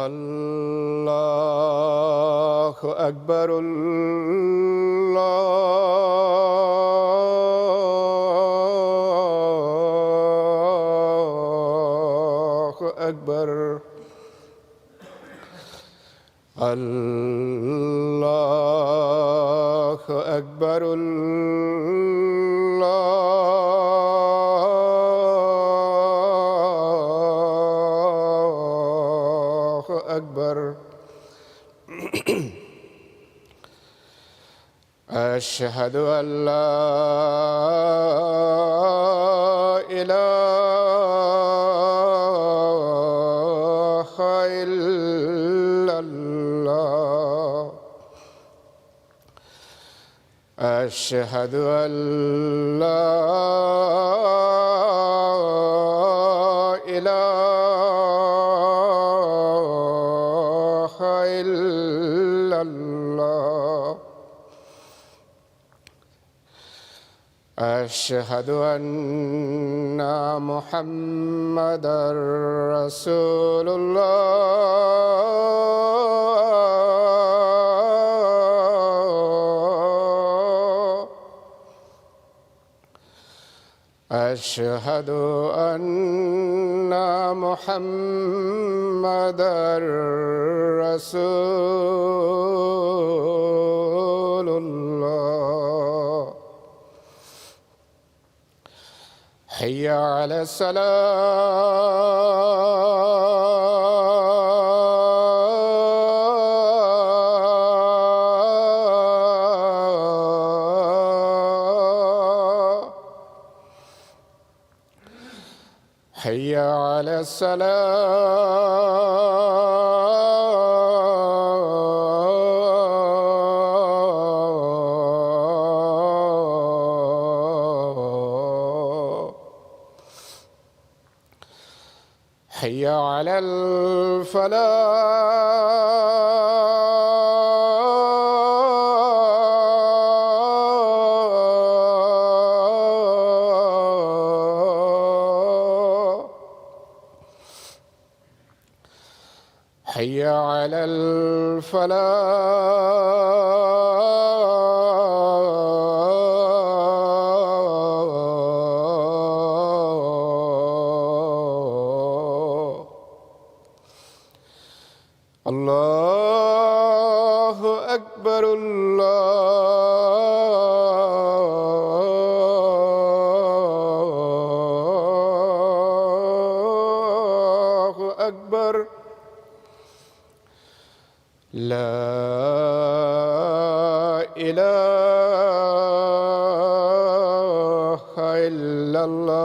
الله أكبر. الله أكبر. الله أكبر. الله أكبر. أشهد أن لا إله إلا الله. أشهد أن لا إله إلا الله. أشهد أن محمدًا رسول الله. أشهد أن محمدًا رسول الله. حي على الصلاة. حي على الصلاة. حي على الفلاح. حي على الفلاح. الله أكبر. الله أكبر. لا إله إلا الله.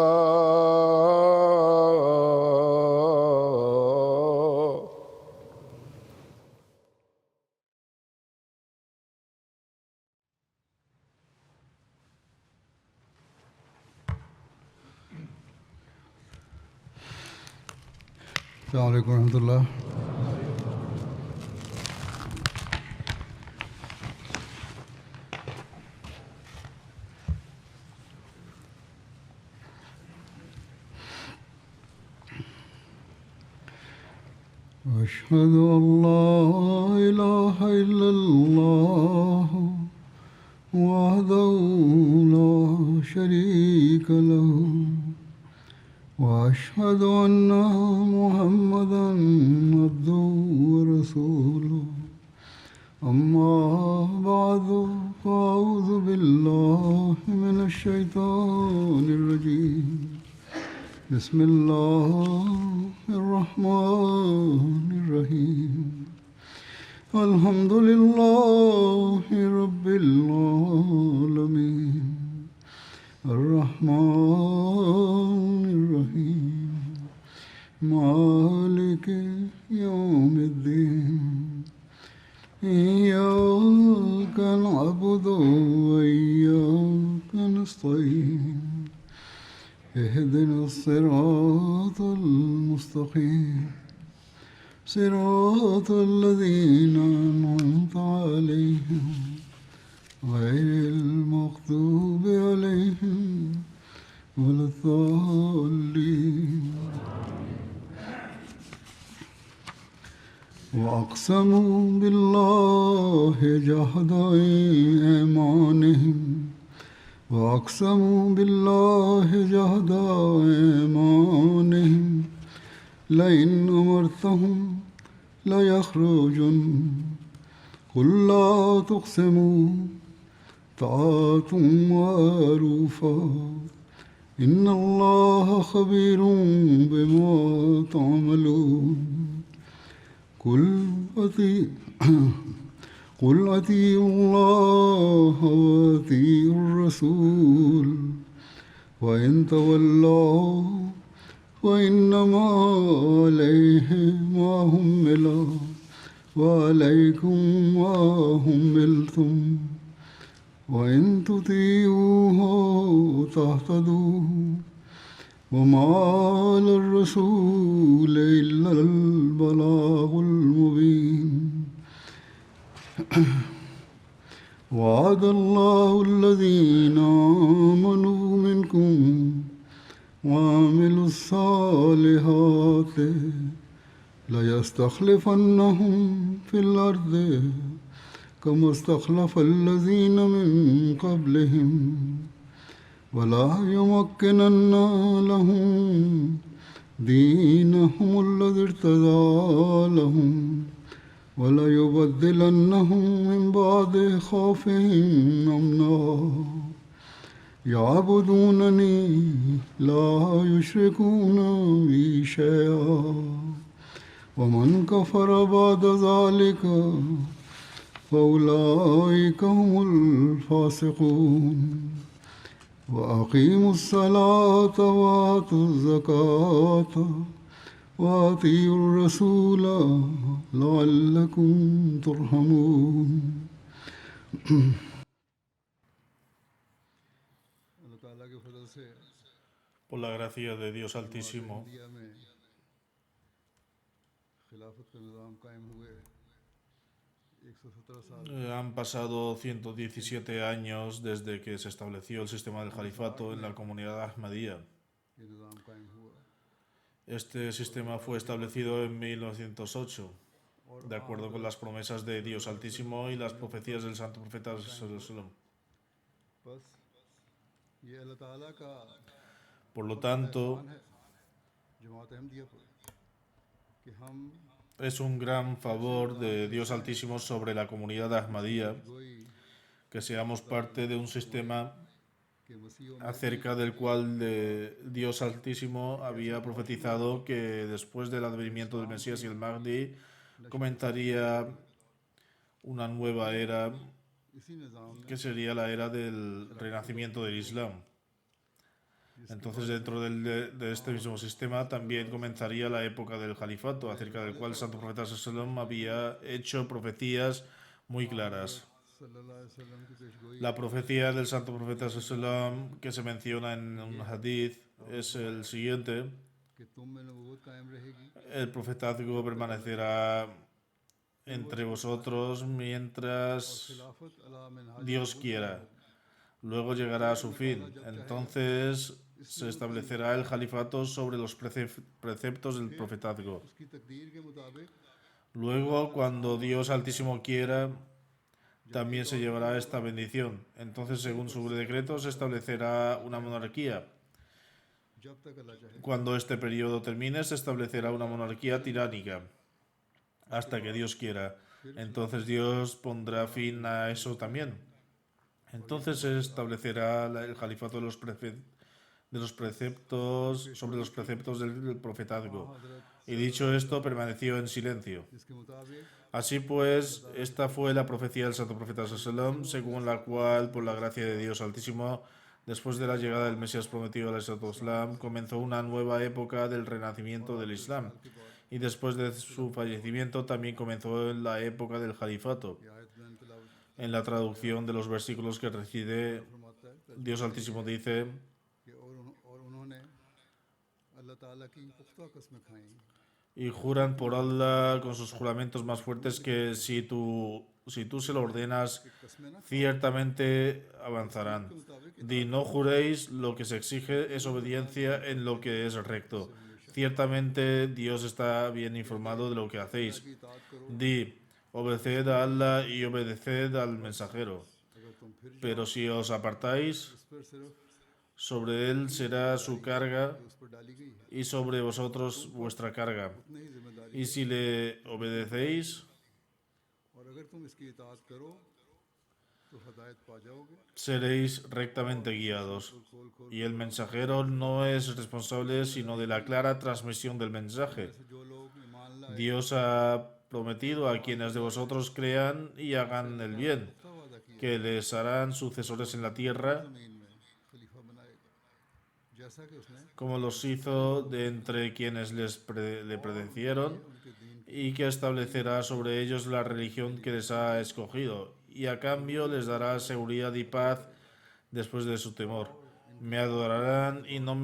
السلام عليكم ورحمة الله. أشهد أن لا إله إلا الله وحده لا شريك له وأشهد أن محمدًا عبده ورسوله. أما بعد فأعوذ بالله من الشيطان الرجيم. بسم الله الرحمن الرحيم. الحمد لله رب العالمين. الرحمن الرحيم. مالك يوم الدين إياك نعبد وإياك نستعين اهدنا الصراط المستقيم صراط الذين أنعمت عليهم غير المغضوب عليهم ولا الضالين وأقسموا بالله جهد أيمانهم وأقسموا بالله جهد أيمانهم لئن أمرتهم ليخرجن قل لا تقسموا طاعة معروفة إن الله خبير بما تعملون قل أطيعوا الله وأطيعوا الرسول وإن تولوا فإنما عليه ما حمل وعليكم ما حملتم وإن تطيعوه تهتدوا وما على الرسول إلا البلاغ المبين وعد الله الذين آمنوا منكم وعملوا الصالحات ليستخلفنهم في الأرض كما استخلف الذين من قبلهم ولا يمكنن لهم دينهم الذي ارتضى لهم ولا يبدلنهم من بعد خوفهم أمنا يعبدونني لا يشركون بي شيئا ومن كفر بعد ذلك فأولئك هم الفاسقون وأقيموا الصلاة وآتوا الزكاة وأطيعوا الرسول لعلكم ترحمون Por la gracia de Dios Altísimo, han pasado 117 años desde que se estableció el sistema del califato en la comunidad Ahmadía. Este sistema fue establecido en 1908, de acuerdo con las promesas de Dios Altísimo y las profecías del Santo Profeta Sallallahu. Por lo tanto, es un gran favor de Dios Altísimo sobre la comunidad Ahmadía que seamos parte de un sistema acerca del cual Dios Altísimo había profetizado que después del advenimiento del Mesías y el Mahdi comenzaría una nueva era que sería la era del renacimiento del Islam. Entonces, dentro de este mismo sistema también comenzaría la época del califato, acerca del cual el Santo Profeta Sallallahu había hecho profecías muy claras. La profecía del Santo Profeta Sallallahu que se menciona en un hadith es el siguiente: el profetazgo permanecerá entre vosotros mientras Dios quiera. Luego llegará a su fin. Entonces se establecerá el califato sobre los preceptos del profetazgo. Luego, cuando Dios Altísimo quiera, también se llevará esta bendición. Entonces, según su decreto, se establecerá una monarquía. Cuando este periodo termine, se establecerá una monarquía tiránica, hasta que Dios quiera. Entonces Dios pondrá fin a eso también. Entonces se establecerá el califato de los preceptos sobre los preceptos del profetazgo. Y dicho esto, permaneció en silencio. Así pues, esta fue la profecía del Santo Profeta Sallallahu, según la cual, por la gracia de Dios Altísimo, Después de la llegada del Mesías prometido al Islam, comenzó una nueva época del renacimiento del Islam. Y después de su fallecimiento también comenzó la época del califato. ये आयत मैंने तिलावत En la traducción de los versículos que recite, फरमाता है Dios Altísimo dice: कि और उन्होंने अल्लाह ताला की पुख्ता कस्में खाई y juran por Allah con sus juramentos más fuertes que si tú se lo ordenas, कस्में ना ciertamente avanzarán. के मुताबिक Di, no juréis, lo que se exige es obediencia en lo que es recto. Ciertamente Dios está bien informado de lo que hacéis. की इताअत करो Di, obedeced a Allah y obedeced al mensajero. अगर तुम फिर Pero si os apartáis, उस पर सिर्फ sobre él será su carga उस पर डाली गई है y sobre vosotros vuestra carga. उतनी ही जिम्मेदारी Y si le obedecéis, और अगर तुम इसकी इताअत करो तो हदायत पा जाओगे seréis rectamente guiados. Y el mensajero no es responsable sino de la clara transmisión del mensaje. जो लोग ईमान लाए Dios ha prometido a quienes de vosotros crean y hagan el bien, का वादा किया que les harán sucesores en la tierra, जमीन में खलीफा बनाएगा जैसा कि उसने como los hizo de entre quienes le predecieron, उनके दीन y que establecerá sobre ellos la religión que les ha escogido, y a cambio les dará seguridad y paz después de su temor. Me adorarán y no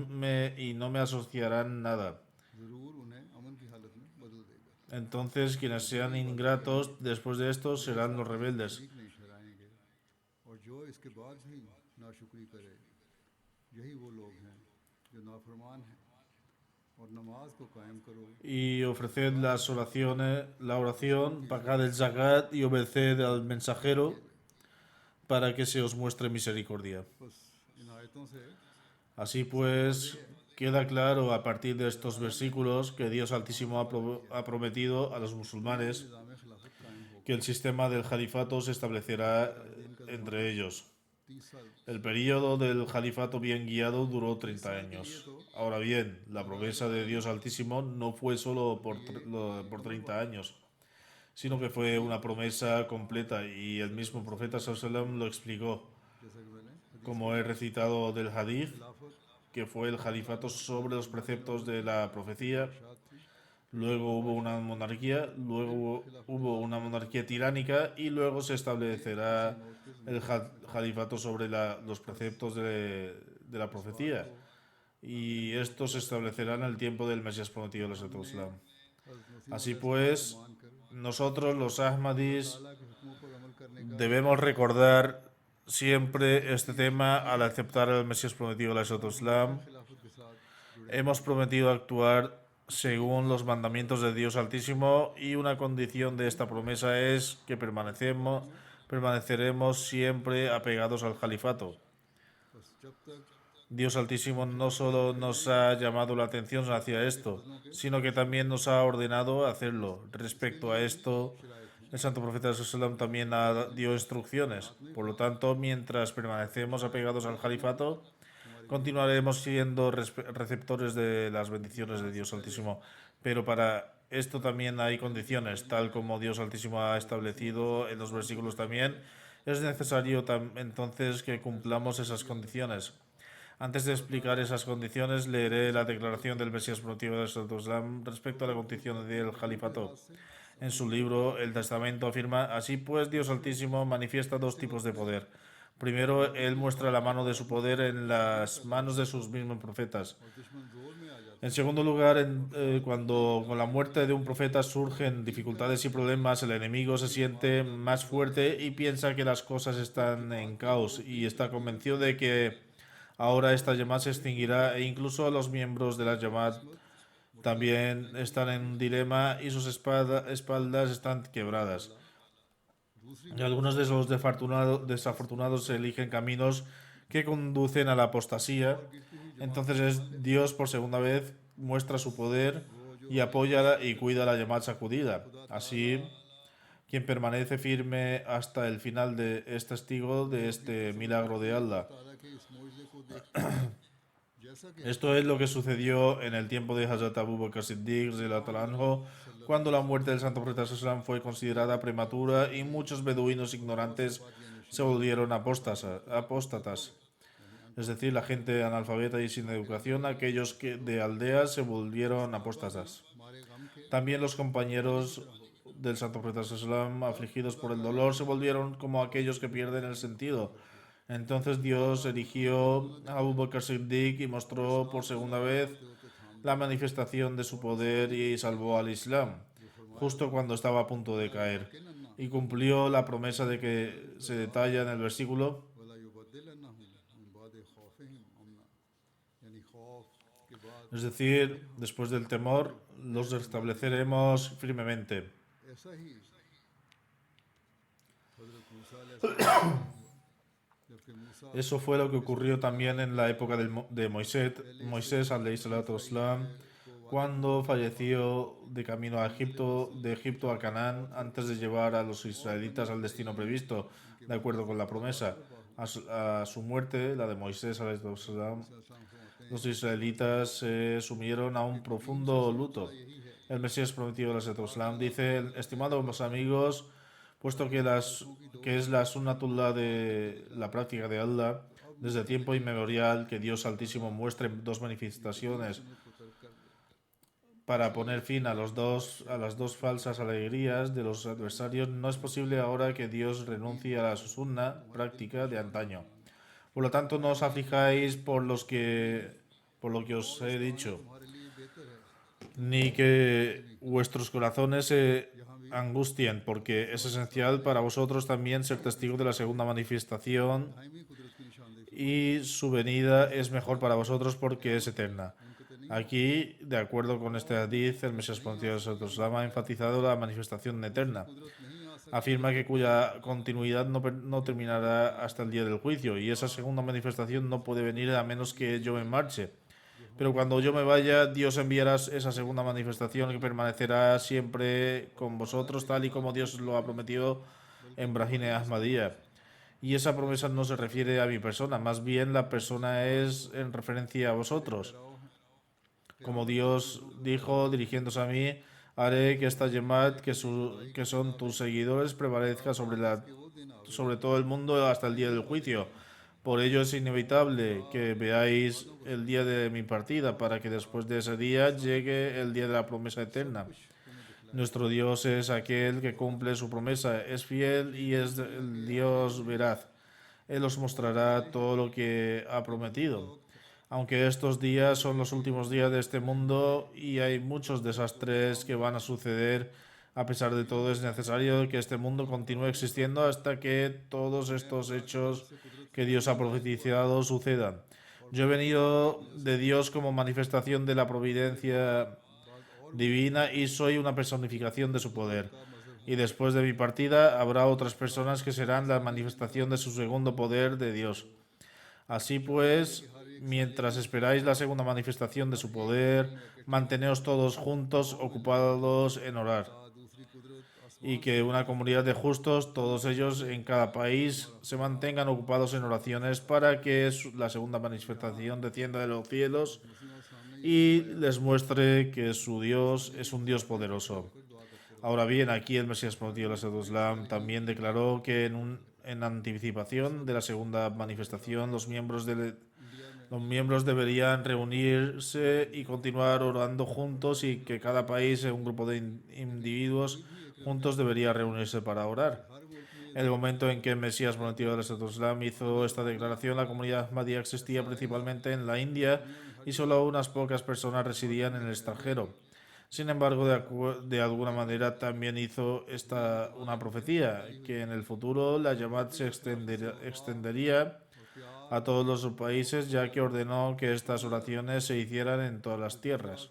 me asociarán nada. जरूर उन्हें अमन की हालत में बदल देगा Entonces quienes sean ingratos después de esto serán los rebeldes. ठीक नहीं ठहराएंगे और जो इसके बाद भी नाशुक्री करे यही वो लोग हैं जो नाफरमान हैं और नमाज को कायम करो Y ofreced las oraciones, la oración, pagad el zakat y obedeced al mensajero para que se os muestre misericordia. बस इन आयतों से Así pues, queda claro a partir de estos versículos que Dios Altísimo ha prometido a los musulmanes निज़ाम खिलाफत कायम होगा que el sistema del califato se establecerá entre ellos. 30 साल El periodo del califato bien guiado duró 30 años. Ahora bien, la promesa de Dios Altísimo no fue solo por 30 años, sino que fue una promesa completa y el mismo profeta sallallahu alaihi wasallam lo explicó, जैसा कि मैंने como he recitado del hadith, खिलाफत que fue el califato sobre los preceptos de la profecía. Luego hubo una monarquía, luego hubo una monarquía tiránica y luego se establecerá el califato sobre los preceptos de la profecía. Y esto se establecerá en el tiempo del Mesías prometido, Islam. Así pues, nosotros los Ahmadis अल्लाह के हुक्मों पर अमल करने debemos recordar siempre este tema al aceptar al Mesías prometido, Islam. खिलाफत के साथ Hemos prometido actuar según los mandamientos de Dios Altísimo y una condición de esta promesa es que permaneceremos siempre apegados al califato. बस जब तक Dios Altísimo no solo nos ha llamado la atención hacia esto, sino que también nos ha ordenado hacerlo. Respecto a esto, el Santo Profeta ﷺ también dio instrucciones. Por lo tanto, mientras permanecemos apegados al califato, continuaremos siendo receptores de las bendiciones de Dios Altísimo. Pero para esto también hay condiciones, tal como Dios Altísimo ha establecido en los versículos también. Es necesario entonces que cumplamos esas condiciones. Antes de explicar esas condiciones, leeré la declaración del Mesías prometido del Islam respecto a la condición del califato. En su libro, El Testamento afirma: así pues, Dios Altísimo manifiesta dos tipos de poder. Primero, Él muestra la mano de su poder en las manos de sus mismos profetas. दुश्मन जोर में आ जाता En segundo lugar, cuando con la muerte de un profeta surgen dificultades y problemas, el enemigo se siente más fuerte y piensa que las cosas están en caos y está convencido de que ahora esta Jamaat se extinguirá e incluso los miembros de la Jamaat también están en un dilema y sus espaldas están quebradas. Y algunos de los desafortunados eligen caminos que conducen a la apostasía. Entonces Dios por segunda vez muestra su poder y apoya y cuida a la Jamaat sacudida. Así, quien permanece firme hasta el final es testigo de este milagro de Allah. ताला के इस मोइज़े को देख जैसा कि Esto es lo que sucedió en el tiempo de Hazrat Abu Bakr Siddiq radhiyallahu anhu, cuando la muerte del Santo Profeta Sallallahu fue considerada prematura y muchos beduinos ignorantes se volvieron apóstatas. es decir, la gente analfabeta y sin educación, aquellos que de aldeas se volvieron apóstatas. También los compañeros del Santo Profeta Sallam, afligidos por el dolor, se volvieron como aquellos que pierden el sentido. Entonces Dios eligió a Abu Bakr Siddiq y mostró por segunda vez la manifestación de su poder y salvó al Islam, justo cuando estaba a punto de caer. Y cumplió la promesa de que se detalla en el versículo, es decir, después del temor, los restableceremos firmemente. Eso fue lo que ocurrió también en la época de Moisés ﷺ, cuando falleció de camino a Egipto, de Egipto a Canaán, antes de llevar a los israelitas al destino previsto, de acuerdo con la promesa. A su muerte, la de Moisés ﷺ, los israelitas se sumieron a un profundo luto. El Mesías prometido ﷺ dice, estimados amigos, puesto que es la sunnatullah de la práctica de Allah, desde tiempo inmemorial que Dios Altísimo muestre dos manifestaciones para poner fin a las dos falsas alegrías de los adversarios, no es posible ahora que Dios renuncie a la sunna práctica de antaño. Por lo tanto, no os aflijáis por lo que os he dicho, ni que vuestros corazones se angustien, porque es esencial para vosotros también ser testigos de la segunda manifestación y su venida es mejor para vosotros porque es eterna. Aquí, de acuerdo con este hadith, el Mesías prometido ha enfatizado la manifestación eterna. Afirma que cuya continuidad no terminará hasta el día del juicio, y esa segunda manifestación no puede venir a menos que yo me marche. Pero cuando yo me vaya, Dios enviará esa segunda manifestación que permanecerá siempre con vosotros, tal y como Dios lo ha prometido en Brahine Ahmadiyya. Y esa promesa no se refiere a mi persona, más bien la persona es en referencia a vosotros. Como Dios dijo, dirigiéndose a mí, haré que esta Yemat, que son tus seguidores, prevalezca sobre todo el mundo hasta el día del juicio. Por ello es inevitable que veáis el día de mi partida, para que después de ese día llegue el día de la promesa eterna. Nuestro Dios es aquel que cumple su promesa, es fiel y es el Dios veraz. Él os mostrará todo lo que ha prometido. Aunque estos días son los últimos días de este mundo y hay muchos desastres que van a suceder, a pesar de todo es necesario que este mundo continúe existiendo hasta que todos estos hechos que Dios ha profetizado sucedan. Yo he venido de Dios como manifestación de la providencia divina y soy una personificación de su poder. Y después de mi partida habrá otras personas que serán la manifestación de su segundo poder de Dios. Así pues, mientras esperáis la segunda manifestación de su poder, manteneos todos juntos, ocupados en orar. Y que una comunidad de justos, todos ellos en cada país, se mantengan ocupados en oraciones para que la segunda manifestación descienda de los cielos y les muestre que su Dios es un Dios poderoso. Ahora bien, aquí el Mesías prometido Islam también declaró que en anticipación de la segunda manifestación, los miembros deberían reunirse y continuar orando juntos, y que cada país, un grupo de individuos juntos, debería reunirse para orar. En el momento en que el Mesías prometido Islam hizo esta declaración, la comunidad Ahmadiyya existía principalmente en la India y solo unas pocas personas residían en el extranjero. Sin embargo, de alguna manera también hizo una profecía, que en el futuro la Yamat se extendería a todos los países, ya que ordenó que estas oraciones se hicieran en todas las tierras.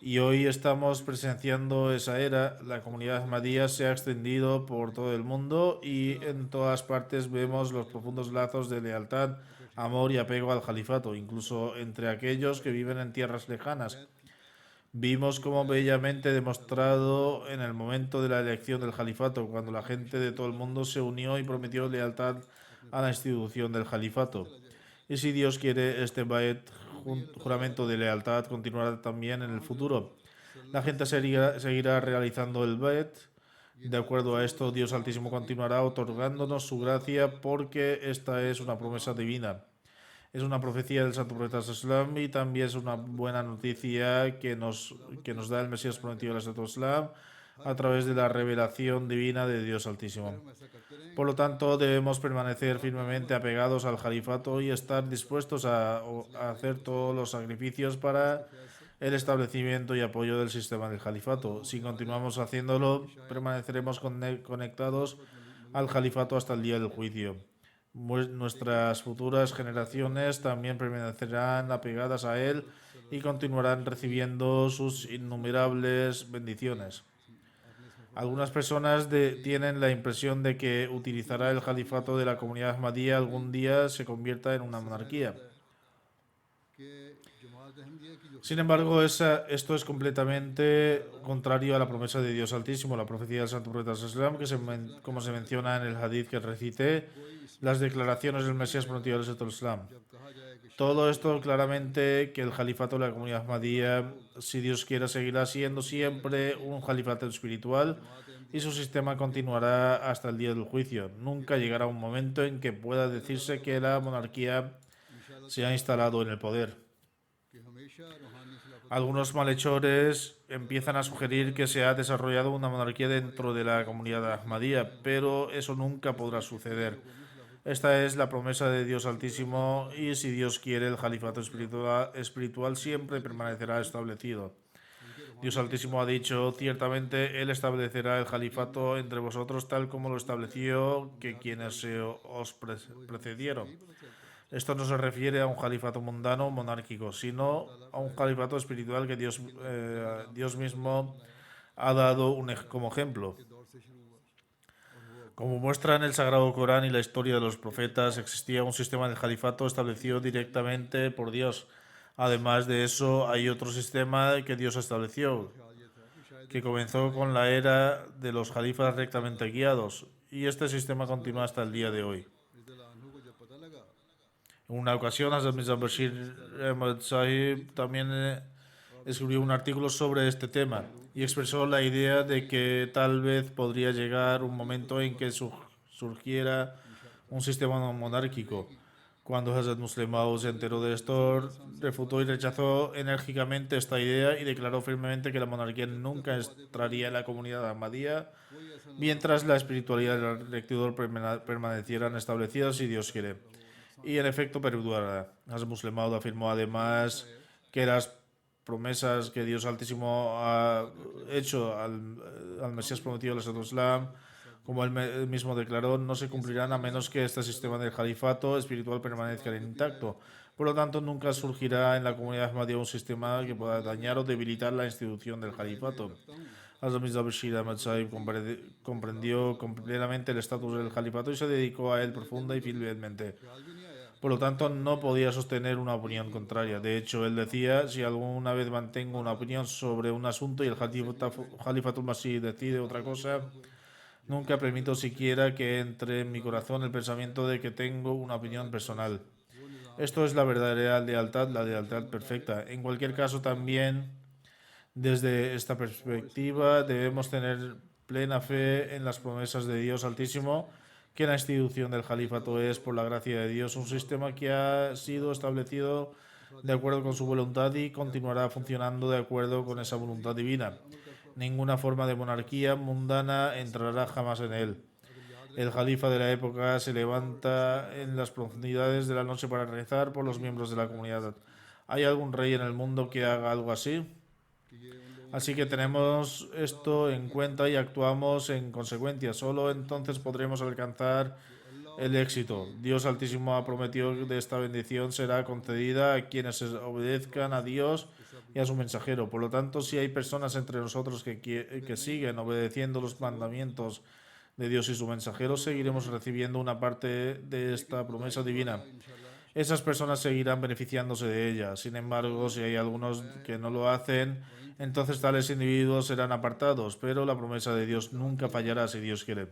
Y hoy estamos presenciando esa era. La comunidad Ahmadiyya se ha extendido por todo el mundo y en todas partes vemos los profundos lazos de lealtad, amor y apego al califato, incluso entre aquellos que viven en tierras lejanas. Vimos como bellamente demostrado en el momento de la elección del califato, cuando la gente de todo el mundo se unió y prometió lealtad a la institución del califato. Y si Dios quiere, este juramento de lealtad continuará también en el futuro. La gente seguirá realizando el Bayt. De acuerdo a esto, Dios Altísimo continuará otorgándonos su gracia, porque esta es una promesa divina. Es una profecía del Santo Profeta Islam y también es una buena noticia que nos da el Mesías prometido del Santo Islam a través de la revelación divina de Dios Altísimo. Por lo tanto, debemos permanecer firmemente apegados al califato y estar dispuestos a hacer todos los sacrificios para el establecimiento y apoyo del sistema del califato. Si continuamos haciéndolo, permaneceremos conectados al califato hasta el día del juicio. Nuestras futuras generaciones también permanecerán apegadas a él y continuarán recibiendo sus innumerables bendiciones. Algunas personas tienen la impresión de que utilizará el califato de la comunidad Ahmadía algún día se convierta en una monarquía. Sin embargo, esto es completamente contrario a la promesa de Dios Altísimo, la profecía del Santo Profeta Islam, como se menciona en el hadith que recité, las declaraciones del Mesías prometido del Santo Islam. Todo esto claramente que el califato de la comunidad Ahmadía, si Dios quiere, seguirá siendo siempre un califato espiritual y su sistema continuará hasta el día del juicio. Nunca llegará un momento en que pueda decirse que la monarquía se ha instalado en el poder. Algunos malhechores empiezan a sugerir que se ha desarrollado una monarquía dentro de la comunidad Ahmadía, pero eso nunca podrá suceder. Esta es la promesa de Dios Altísimo y si Dios quiere el califato espiritual siempre permanecerá establecido. Dios Altísimo ha dicho, ciertamente Él establecerá el califato entre vosotros tal como lo estableció que quienes os precedieron. Esto no se refiere a un califato mundano o monárquico, sino a un califato espiritual que Dios mismo ha dado como ejemplo. Como muestran el Sagrado Corán y la historia de los profetas, existía un sistema de califato establecido directamente por Dios. Además de eso, hay otro sistema que Dios estableció, que comenzó con la era de los califas rectamente guiados, y este sistema continúa hasta el día de hoy. En una ocasión, Hazrat Mirza Bashir Ahmad Sahib también escribió un artículo sobre este tema y expresó la idea de que tal vez podría llegar un momento en que surgiera un sistema monárquico. Cuando Hazrat Muslim Maud se enteró de esto, refutó y rechazó enérgicamente esta idea y declaró firmemente que la monarquía nunca entraría en la comunidad Ahmadía mientras la espiritualidad y el rectidor permanecieran establecidas si Dios quiere. Y en efecto perdurará. Hazrat Muslim Maud afirmó además que las promesas que Dios Altísimo ha hecho al Mesías prometido del Santo Islam, como él mismo declaró, no se cumplirán a menos que este sistema del califato espiritual permanezca intacto. Por lo tanto, nunca surgirá en la comunidad Ahmadía un sistema que pueda dañar o debilitar la institución del califato. Hazrat Mirza Bashir Ahmad Sahib comprendió completamente el estatus del califato y se dedicó a él profunda y fielmente. Por lo tanto, no podía sostener una opinión contraria. De hecho, él decía, si alguna vez mantengo una opinión sobre un asunto y el Khalifatul Masih decide otra cosa, nunca permito siquiera que entre en mi corazón el pensamiento de que tengo una opinión personal. Esto es la verdadera lealtad, la lealtad perfecta. En cualquier caso, también desde esta perspectiva debemos tener plena fe en las promesas de Dios Altísimo, que la institución del califato es, por la gracia de Dios, un sistema que ha sido establecido de acuerdo con su voluntad y continuará funcionando de acuerdo con esa voluntad divina. Ninguna forma de monarquía mundana entrará jamás en él. El califa de la época se levanta en las profundidades de la noche para rezar por los miembros de la comunidad. ¿Hay algún rey en el mundo que haga algo así? Así que tenemos esto en cuenta y actuamos en consecuencia. Solo entonces podremos alcanzar el éxito. Dios Altísimo ha prometido que esta bendición será concedida a quienes obedezcan a Dios y a su mensajero. Por lo tanto, si hay personas entre nosotros que siguen obedeciendo los mandamientos de Dios y su mensajero, seguiremos recibiendo una parte de esta promesa divina. Esas personas seguirán beneficiándose de ella. Sin embargo, si hay algunos que no lo hacen, entonces tales individuos serán apartados, pero la promesa de Dios nunca fallará si Dios quiere.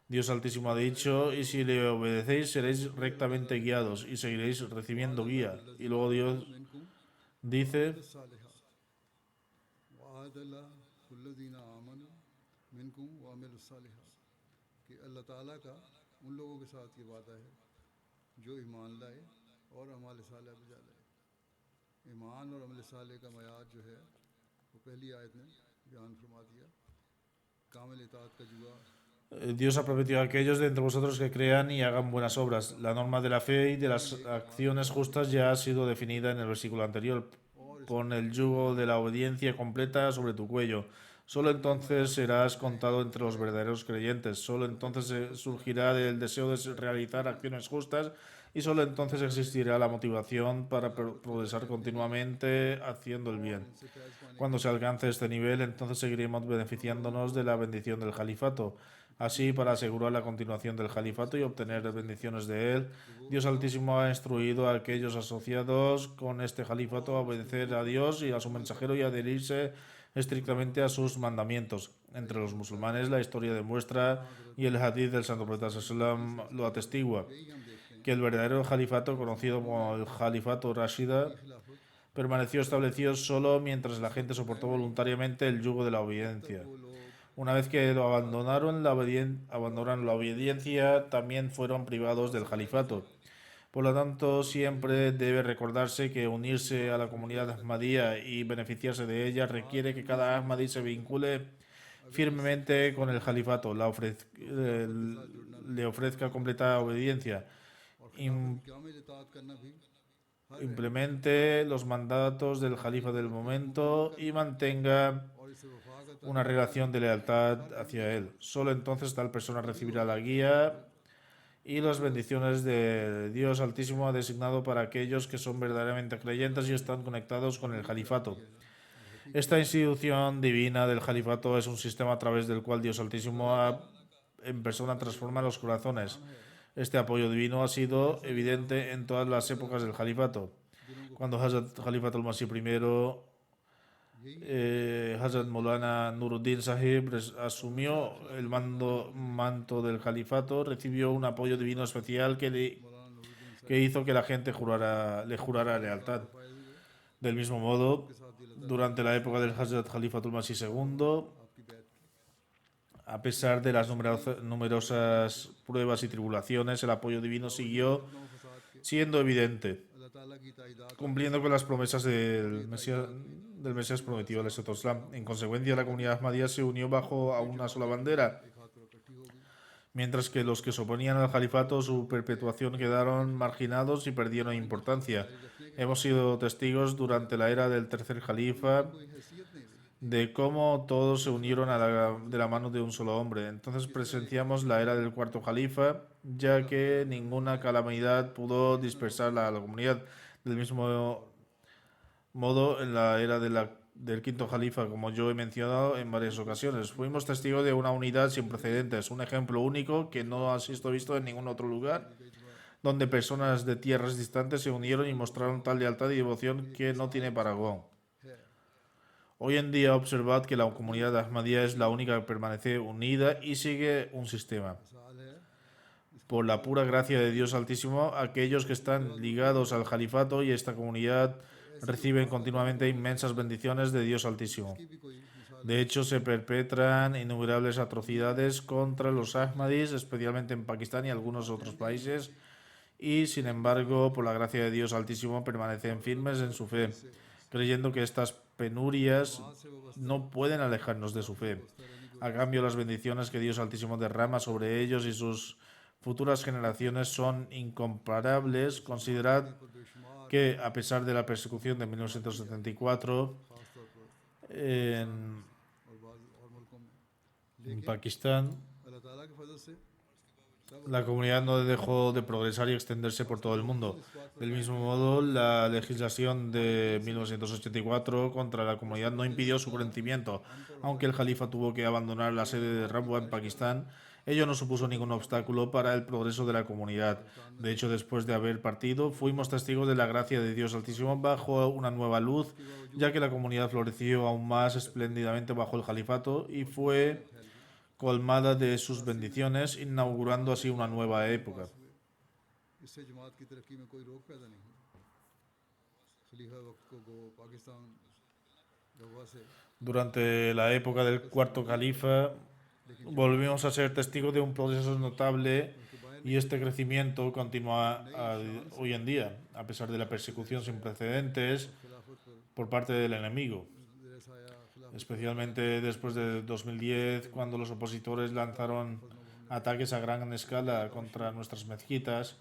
Dios Altísimo ha dicho, y si le obedecéis seréis rectamente guiados y seguiréis recibiendo guía. Y luego Dios dice, जो ईमान लाए और अमाल साले बजा लाए। ईमान और अमल साले का मयार जो है वो पहली आयत ने बयान फरमा दिया। कामिल इताअत का जुआ Dios ha prometido a aquellos de entre vosotros que crean y hagan buenas obras. La norma de la fe y de las acciones justas ya ha sido definida en el versículo anterior. Pon el yugo de la obediencia completa sobre tu cuello. Solo entonces serás contado entre los verdaderos creyentes. Solo entonces surgirá el deseo de realizar acciones justas y solo entonces existirá la motivación para progresar continuamente haciendo el bien. Cuando se alcance este nivel, entonces seguiremos beneficiándonos de la bendición del califato. Así, para asegurar la continuación del califato y obtener bendiciones de él, Dios Altísimo ha instruido a aquellos asociados con este califato a obedecer a Dios y a su mensajero y adherirse estrictamente a sus mandamientos. Entre los musulmanes, la historia demuestra, y el hadith del Santo Profeta Sallam lo atestigua, que el verdadero califato, conocido como el califato Rashida, permaneció establecido solo mientras la gente soportó voluntariamente el yugo de la obediencia. Una vez que lo abandonaron la obediencia, también fueron privados del califato. Por lo tanto, siempre debe recordarse que unirse a la comunidad Ahmadía y beneficiarse de ella requiere que cada Ahmadí se vincule firmemente con el califato, le ofrezca completa obediencia, कामिल इताअत करना भी implemente los mandatos del califa del momento y mantenga और इसे वफा का una relación de lealtad hacia él. Solo entonces tal persona recibirá la guía y las bendiciones de Dios Altísimo ha designado para aquellos que son verdaderamente creyentes y están conectados con el califato. Esta institución divina del califato es un sistema a través del cual Dios Altísimo en persona transforma los corazones. Este apoyo divino ha sido evidente en todas las épocas del califato. Cuando Hazrat Khalifat al-Masih I, Hazrat Maulana Nuruddin Sahib asumió el manto del califato, recibió un apoyo divino especial que hizo que la gente le jurara lealtad. Del mismo modo, durante la época del Hazrat Khalifat al-Masih II, a pesar de las numerosas pruebas y tribulaciones, el apoyo divino siguió siendo evidente, अल्लाह ताला की ताईदात cumpliendo con las promesas del Mesías prometido al Islam. En consecuencia, la comunidad Ahmadía se unió bajo a una sola bandera, mientras que los que se oponían al califato, su perpetuación, quedaron marginados y perdieron importancia. Hemos sido testigos durante la era del tercer califa de cómo todos se unieron de la mano de un solo hombre. Entonces presenciamos la era del cuarto califa, ya que ninguna calamidad pudo dispersar a la comunidad. Del mismo modo, en la era del quinto califa, como yo he mencionado en varias ocasiones, fuimos testigos de una unidad sin precedentes, un ejemplo único que no ha sido visto en ningún otro lugar, donde personas de tierras distantes se unieron y mostraron tal lealtad y devoción que no tiene parangón. Hoy en día observad que la comunidad Ahmadía es la única que permanece unida y sigue un sistema. Por la pura gracia de Dios Altísimo, aquellos que están ligados al califato y esta comunidad reciben continuamente inmensas bendiciones de Dios Altísimo. De hecho, se perpetran innumerables atrocidades contra los Ahmadis, especialmente en Pakistán y algunos otros países, y sin embargo, por la gracia de Dios Altísimo, permanecen firmes en su fe, creyendo que estas penurias no pueden alejarnos de su fe. A cambio, las bendiciones que Dios Altísimo derrama sobre ellos y sus futuras generaciones son incomparables. Considerad que, a pesar de la persecución de 1974 en Pakistán, अल्लाह ताला के फजल से la comunidad no dejó de progresar y extenderse por todo el mundo. Del mismo modo, la legislación de 1984 contra la comunidad no impidió su crecimiento. Aunque el califa tuvo que abandonar la sede de Rabwa en Pakistán, ello no supuso ningún obstáculo para el progreso de la comunidad. De hecho, después de haber partido, fuimos testigos de la gracia de Dios Altísimo bajo una nueva luz, ya que la comunidad floreció aún más espléndidamente bajo el califato y fue colmada de sus bendiciones, inaugurando así una nueva época. इससे जमात की तरक्की में कोई रोक पैदा नहीं हुई। खलीफा वक्त को पाकिस्तान रवा से Durante la época del cuarto califa, volvimos a ser testigos de un proceso notable Y este crecimiento continúa hoy en día, a pesar de la persecución sin precedentes por parte del enemigo, especialmente después de 2010, cuando los opositores lanzaron ataques a gran escala contra nuestras mezquitas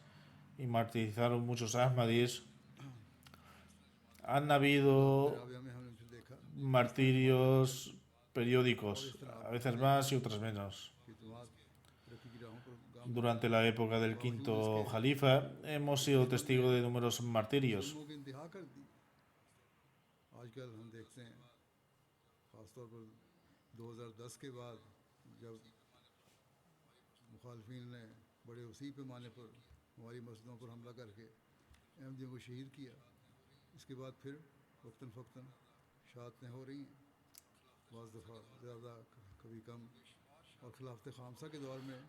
y martirizaron muchos ahmadis. Han habido martirios periódicos, a veces más y otras menos. Durante la época del quinto Jalifa hemos sido testigos de numerosos martirios. आजकल हम देखते हैं ख़ासतौर पर 2010 के बाद जब मुखालफिन ने बड़े वसी पैमाने पर हमारी मस्जिदों पर हमला करके अहमदियों को शहीद किया, इसके बाद फिर वक्तन फ़क्तन शहादतें हो रही हैं, बाज़ दफ़ा ज़्यादा कभी कम, और खिलाफत खामसा के दौर में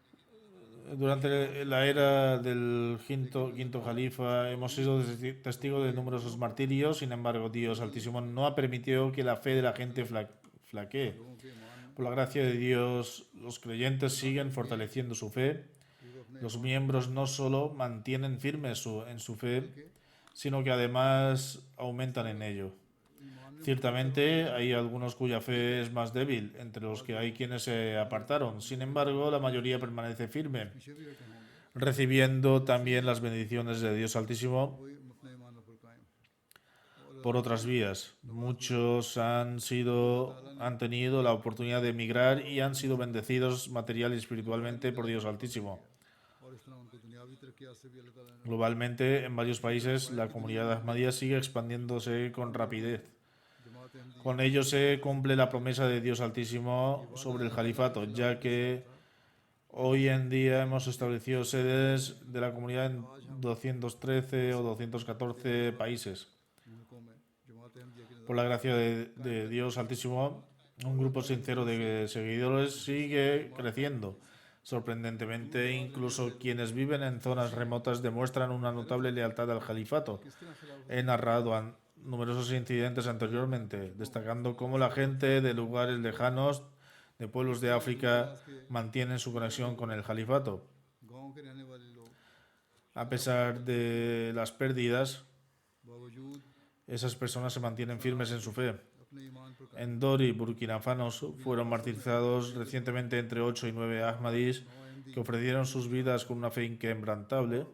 Durante la era del quinto Jalifa hemos sido testigos de numerosos martirios. Sin embargo, Dios Altísimo no ha permitido que la fe de la gente flaquee. Por la gracia de Dios, los creyentes siguen fortaleciendo su fe. Los miembros no solo mantienen firme en su fe, sino que además aumentan en ello. Ciertamente hay algunos cuya fe es más débil, entre los que hay quienes se apartaron. Sin embargo, la mayoría permanece firme, recibiendo también las bendiciones de Dios Altísimo por otras vías. Muchos han tenido la oportunidad de emigrar y han sido bendecidos material y espiritualmente por Dios Altísimo. Globalmente, en varios países, la comunidad ahmadía sigue expandiéndose con rapidez. Con ello se cumple la promesa de Dios Altísimo sobre el califato, ya que hoy en día hemos establecido sedes de la comunidad en 213 o 214 países. Por la gracia de Dios Altísimo, un grupo sincero de seguidores sigue creciendo. Sorprendentemente, incluso quienes viven en zonas remotas demuestran una notable lealtad al califato. He narrado numerosos incidentes anteriormente, destacando cómo la gente de lugares lejanos, de pueblos de África, mantienen su conexión con el califato. A pesar de las pérdidas, esas personas se mantienen firmes en su fe. En Dori, Burkina Faso, fueron martirizados recientemente entre 8 y 9 ahmadis que ofrecieron sus vidas con una fe inquebrantable.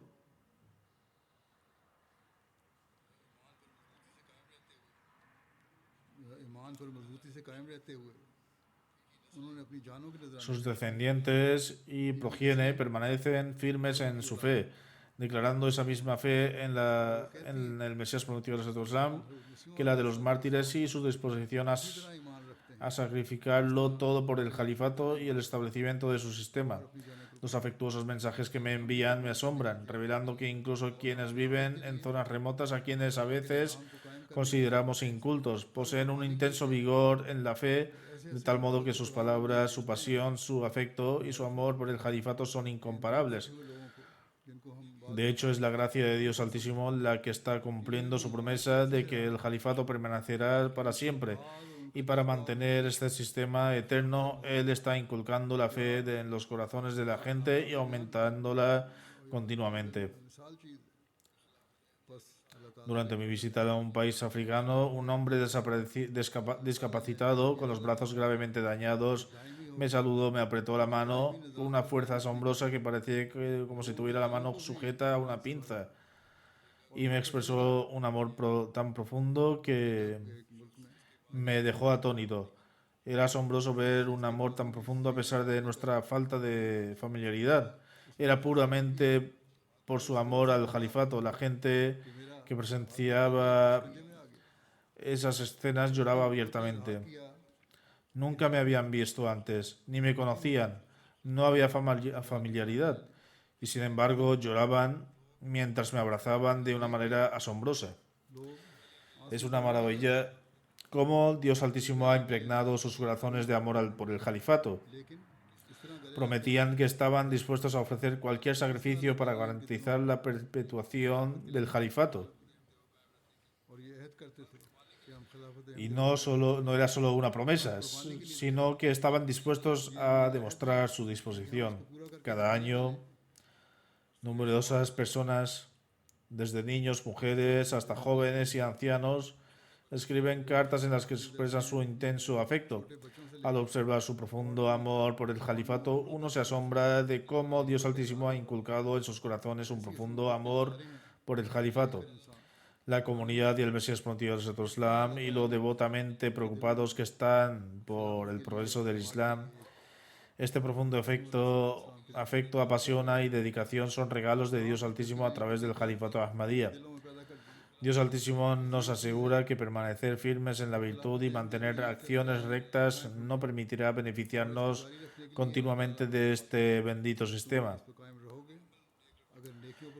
Sus descendientes y progenie permanecen firmes en su fe, declarando esa misma fe en el Mesías prometido del Islam que la de los mártires y su disposición a sacrificarlo todo por el califato y el establecimiento de su sistema. Los afectuosos mensajes que me envían me asombran, revelando que incluso quienes viven en zonas remotas, a quienes a veces consideramos incultos, poseen un intenso vigor en la fe, de tal modo que sus palabras, su pasión, su afecto y su amor por el califato son incomparables. De hecho, es la gracia de Dios Altísimo la que está cumpliendo su promesa de que el califato permanecerá para siempre. Y para mantener este sistema eterno, Él está inculcando la fe en los corazones de la gente y aumentándola continuamente. Durante mi visita a un país africano, un hombre discapacitado, con los brazos gravemente dañados, me saludó, me apretó la mano con una fuerza asombrosa que parecía como si tuviera la mano sujeta a una pinza. Y me expresó un amor tan profundo que me dejó atónito. Era asombroso ver un amor tan profundo a pesar de nuestra falta de familiaridad. Era puramente por su amor al califato. La gente que presenciaba esas escenas lloraba abiertamente. Nunca me habían visto antes, ni me conocían. No había familiaridad. Y sin embargo lloraban mientras me abrazaban de una manera asombrosa. Es una maravilla cómo Dios Altísimo ha impregnado sus corazones de amor por el califato. Prometían que estaban dispuestos a ofrecer cualquier sacrificio para garantizar la perpetuación del califato. Y no era solo una promesa, sino que estaban dispuestos a demostrar su disposición. Cada año Numerosas personas, desde niños, mujeres, hasta jóvenes y ancianos, escriben cartas en las que expresan su intenso afecto. Al observar su profundo amor por el califato, uno se asombra de cómo Dios Altísimo ha inculcado en sus corazones un profundo amor por el califato. La comunidad y el Mesías prometido del Islam y lo devotamente preocupados que están por el progreso del Islam. Este profundo afecto, apasiona y dedicación son regalos de Dios Altísimo a través del califato Ahmadiyya. Dios Altísimo nos asegura que permanecer firmes en la virtud y mantener acciones rectas no permitirá beneficiarnos continuamente de este bendito sistema.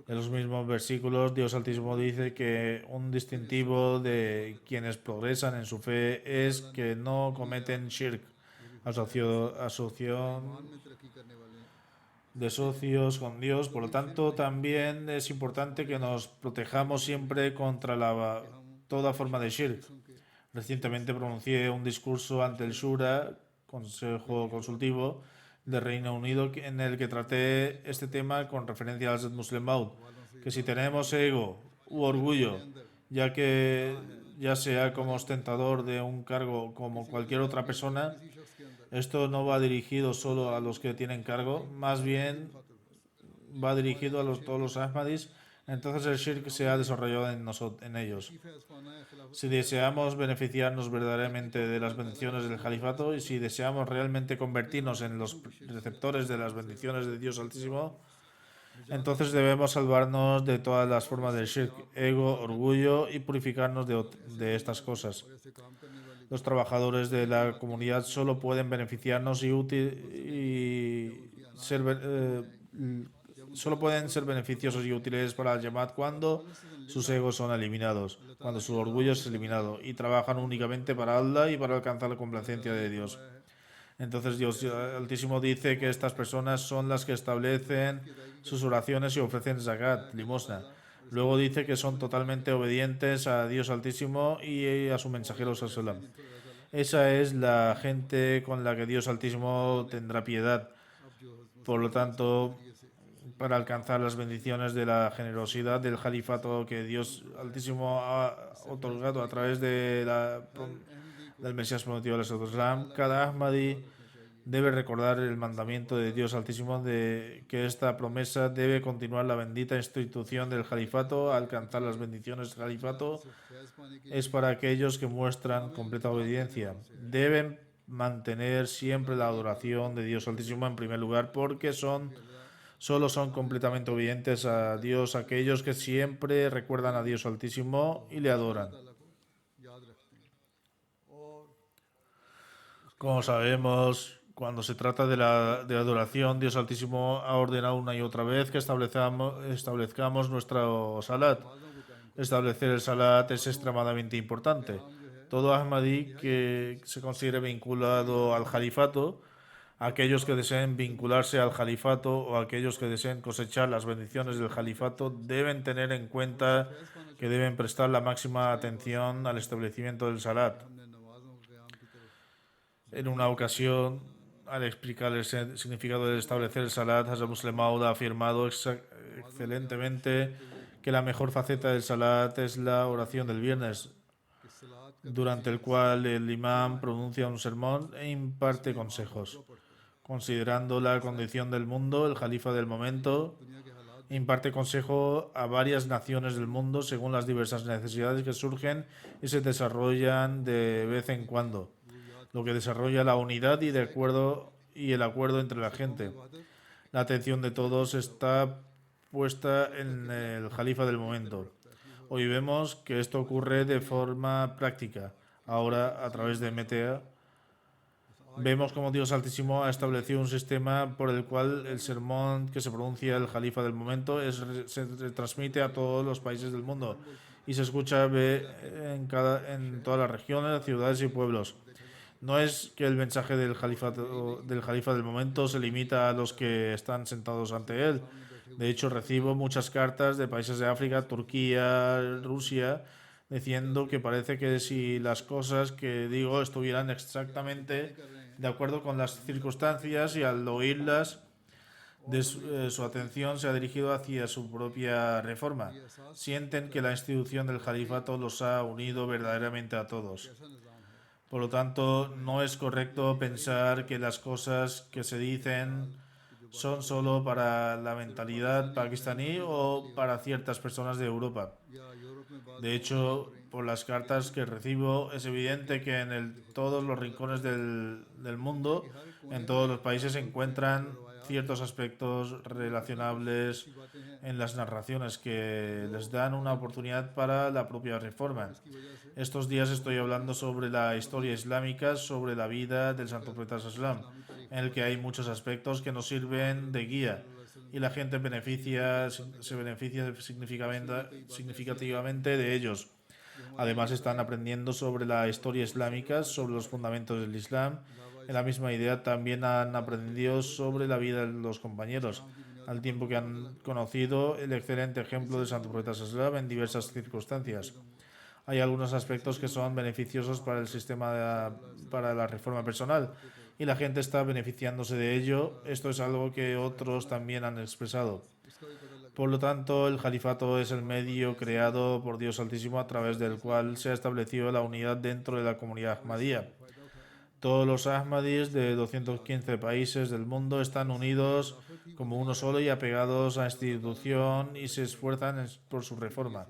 En los mismos versículos, Dios Altísimo dice que un distintivo de quienes progresan en su fe es que no cometen shirk, asociación de socios con Dios. Por lo tanto, también es importante que nos protejamos siempre contra toda forma de shirk. Recientemente pronuncié un discurso ante el Shura, Consejo Consultivo del Reino Unido, en el que traté este tema con referencia al Muslim Maud, que si tenemos ego u orgullo, ya sea como ostentador de un cargo como cualquier otra persona, esto no va dirigido solo a los que tienen cargo, más bien va dirigido a todos los Ahmadis. Entonces el shirk se ha desarrollado en ellos. Si deseamos beneficiarnos verdaderamente de las bendiciones del califato y si deseamos realmente convertirnos en los receptores de las bendiciones de Dios Altísimo, entonces debemos salvarnos de todas las formas de shirk, ego, orgullo y purificarnos de estas cosas. Los trabajadores de la comunidad solo pueden beneficiarnos solo pueden ser beneficiosos y útiles para el Jamaat cuando sus egos son eliminados, cuando su orgullo es eliminado y trabajan únicamente para Allah y para alcanzar la complacencia de Dios. Entonces Dios Altísimo dice que estas personas son las que establecen sus oraciones y ofrecen zakat, limosna. Luego dice que son totalmente obedientes a Dios Altísimo y a su mensajero sallam. Esa es la gente con la que Dios Altísimo tendrá piedad. Por lo tanto, para alcanzar las bendiciones de la generosidad del califato que Dios Altísimo ha otorgado a través del Mesías prometido del Islam, cada Ahmadi debe recordar el mandamiento de Dios Altísimo de que esta promesa debe continuar la bendita institución del califato. Alcanzar las bendiciones del califato es para aquellos que muestran completa obediencia. Deben mantener siempre la adoración de Dios Altísimo en primer lugar, porque solo son completamente obedientes a Dios aquellos que siempre recuerdan a Dios Altísimo y le adoran. Como sabemos, cuando se trata de adoración, Dios Altísimo ha ordenado una y otra vez que establezcamos nuestro salat. Establecer el salat es extremadamente importante. Todo Ahmadi que se considere vinculado al califato, aquellos que deseen vincularse al califato o aquellos que deseen cosechar las bendiciones del califato deben tener en cuenta que deben prestar la máxima atención al establecimiento del salat. En una ocasión, al explicar el significado de establecer el salat, Hazrat Muslim Maud ha afirmado excelentemente que la mejor faceta del salat es la oración del viernes, durante el cual el imán pronuncia un sermón e imparte consejos. Considerando la condición del mundo, el califa del momento imparte consejo a varias naciones del mundo según las diversas necesidades que surgen y se desarrollan de vez en cuando, lo que desarrolla la unidad y el acuerdo entre la gente. La atención de todos está puesta en el califa del momento. Hoy vemos que esto ocurre de forma práctica. Ahora, a través de MTA, vemos cómo Dios Altísimo ha establecido un sistema por el cual el sermón que se pronuncia el califa del momento se transmite a todos los países del mundo y se escucha en todas las regiones, ciudades y pueblos. No es que el mensaje del califa del momento se limita a los que están sentados ante él. De hecho, recibo muchas cartas de países de África, Turquía, Rusia, diciendo que parece que si las cosas que digo estuvieran exactamente de acuerdo con las circunstancias y al oírlas Su atención se ha dirigido hacia su propia reforma. Sienten que la institución del califato los ha unido verdaderamente a todos. Por lo tanto, no es correcto pensar que las cosas que se dicen son solo para la mentalidad pakistaní o para ciertas personas de Europa. De hecho, por las cartas que recibo, es evidente que en todos los rincones del mundo, en todos los países, se encuentran ciertos aspectos relacionables en las narraciones que les dan una oportunidad para la propia reforma. Estos días estoy hablando sobre la historia islámica, sobre la vida del Santo Profeta Islam, en el que hay muchos aspectos que nos sirven de guía y la gente se beneficia significativamente de ellos. Además, están aprendiendo sobre la historia islámica, sobre los fundamentos del Islam. En la misma idea, también han aprendido sobre la vida de los compañeros, al tiempo que han conocido el excelente ejemplo del Santo Profeta Islam en diversas circunstancias. Hay algunos aspectos que son beneficiosos para el sistema, para la reforma personal, y la gente está beneficiándose de ello. Esto es algo que otros también han expresado. Por lo tanto, el califato es el medio creado por Dios Altísimo a través del cual se ha establecido la unidad dentro de la comunidad ahmadía. Todos los ahmadis de 215 países del mundo están unidos como uno solo y apegados a la institución y se esfuerzan por su reforma.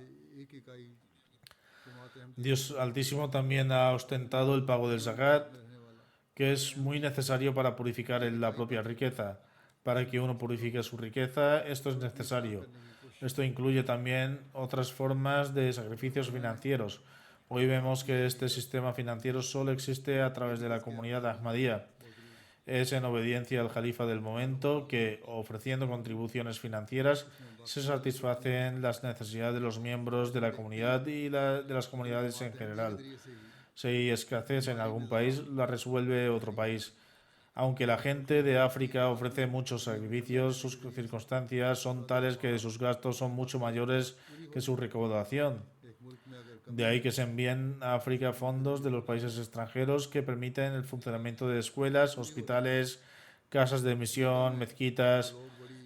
Dios Altísimo también ha ostentado el pago del zakat, que es muy necesario para purificar la propia riqueza. Para que uno purifique su riqueza, esto es necesario. Esto incluye también otras formas de sacrificios financieros. Hoy vemos que este sistema financiero solo existe a través de la comunidad ahmadía. Es en obediencia al califa del momento que, ofreciendo contribuciones financieras, se satisfacen las necesidades de los miembros de la comunidad y de las comunidades en general. Si hay escasez en algún país, la resuelve otro país. Aunque la gente de África ofrece muchos sacrificios, sus circunstancias son tales que sus gastos son mucho mayores que su recaudación. De ahí que se envíen a África fondos de los países extranjeros que permiten el funcionamiento de escuelas, hospitales, casas de misión, mezquitas.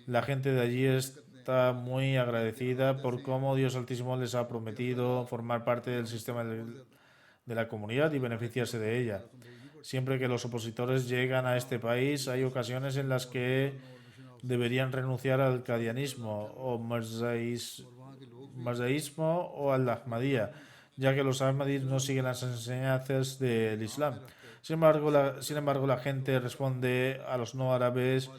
La gente de allí está muy agradecida por cómo Dios Altísimo les ha prometido formar parte del sistema de la comunidad y beneficiarse de ella. Siempre que los opositores llegan a este país, hay ocasiones en las que deberían renunciar al qadianismo o marzaísmo o al ahmadía, ya que los ahmadis no siguen las enseñanzas del Islam. Sin embargo, la gente responde a los no árabes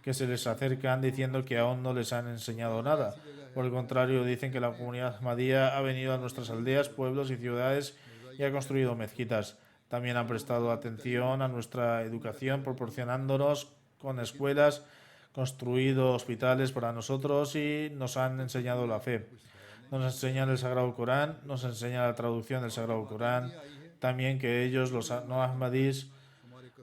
que se les acercan diciendo que aún no les han enseñado nada. Por el contrario, dicen que la comunidad ahmadía ha venido a nuestras aldeas, pueblos y ciudades y ha construido mezquitas. También han prestado atención a nuestra educación, proporcionándonos con escuelas, construido hospitales para nosotros y nos han enseñado la fe. Nos enseñan el Sagrado Corán, nos enseñan la traducción del Sagrado Corán. También que ellos, los no ahmadis,